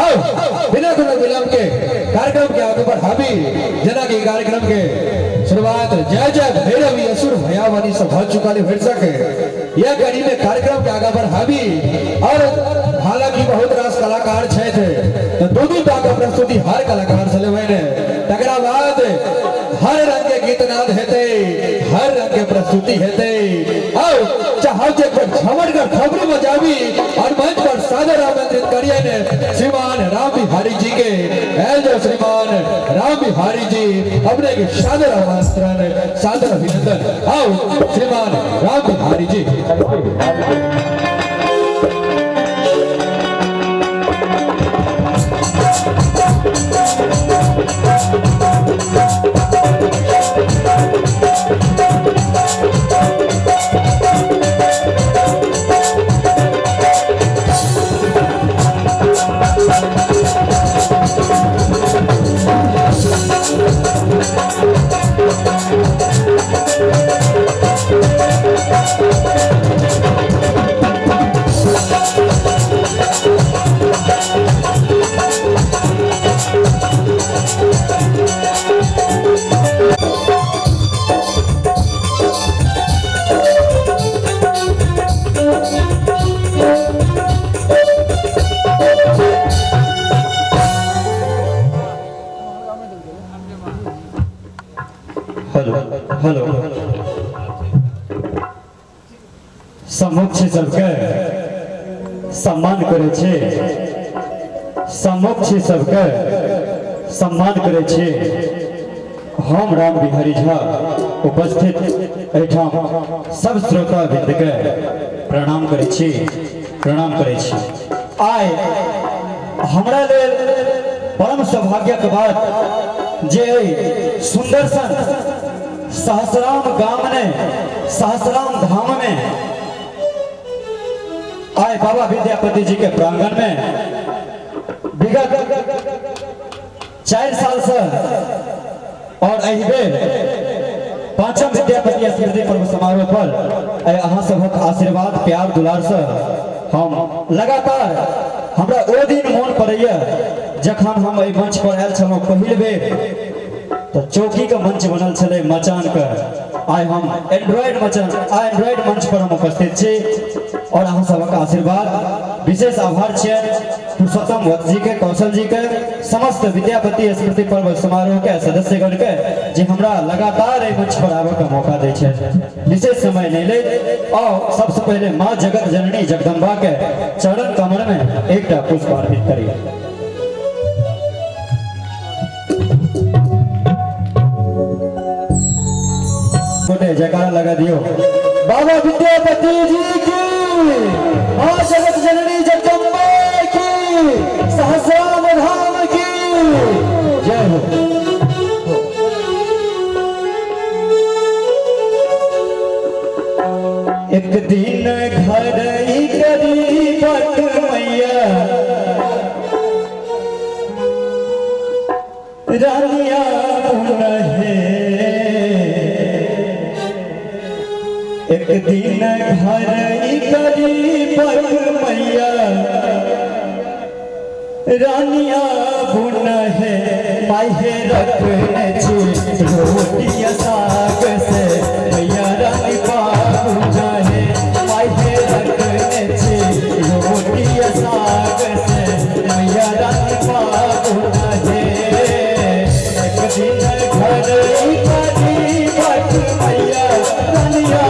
आओ बिना कोई विलंब के कार्यक्रम के आगे पर हावी जना के कार्यक्रम के शुरुआत जय जय भैरवी असुर भयावानी सभा चुकाले भेट सके यह कड़ी में कार्यक्रम के आगे पर हावी और हालांकि बहुत रास कलाकार छे थे तो दोनों का प्रस्तुति हर कलाकार चले हुए ने तकरा बाद हर रंग के गीत नाद हेते हर रंग के प्रस्तुति हेते आओ चाहो जे पर झमट कर खबरी बजावी और मंच पर सादर आमंत्रित करिए ने श्रीमान राम बिहारी जी के जो श्रीमान राम बिहारी जी अपने के सादर आमंत्रण सादर अभिनंदन आओ श्रीमान राम बिहारी जी हेलो सम्मुख छे सबके सम्मान करे छे सम्मुख छे सबके सम्मान करे छे हम राम बिहारी झा उपस्थित एठाम सब श्रोता वृंद के प्रणाम करे छी आय हमरा लेल परम सौभाग्य के बात जे सुंदर सन सहस्राम गांव ने सहस्राम धाम में आए बाबा विद्यापति जी के प्रांगण में विगत 4 साल से और अहिबे पांचम विद्यापति स्मृति पर्व समारोह पर अहाँ सबक आशीर्वाद प्यार दुलार से हम लगातार हमरा ओ दिन मन पड़ैया जखन हम एहि मंच पर आयल छलहुँ पहिल बेर तो चौकी का मंच बनल छले मचान का आय हम एंड्रॉइड मंच पर हम उपस्थित छी और अहाँ सबक आशीर्वाद विशेष आभार छियै पुरुषोत्तम वत्स जी के कौशल जी के समस्त विद्यापति स्मृति पर्व समारोह के सदस्यगण के जे हमरा लगातार एहि मंच पर आबे का मौका दै छै विशेष समय नहीं ले और सबसे पहले माँ जगत जननी जगदम्बा के चरण कमल में एक पुष्प अर्पित करिए जयकारा लगा दियो बाबा विद्यापति जी की मां जगत जननी जगदम्बा की सहस्राम धाम की जय हो। एक दिन घर गरीबत मैया रानिया एक दिन घर गरीबत मैया रानिया बुन है माहे रखने छी रोटिया साग से मैया रानी पाबुना है माहे रखने छी रोटिया साग से मैया रानी पाबुना है एक दिन घर गरीबत मैया रानिया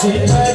चिन्ह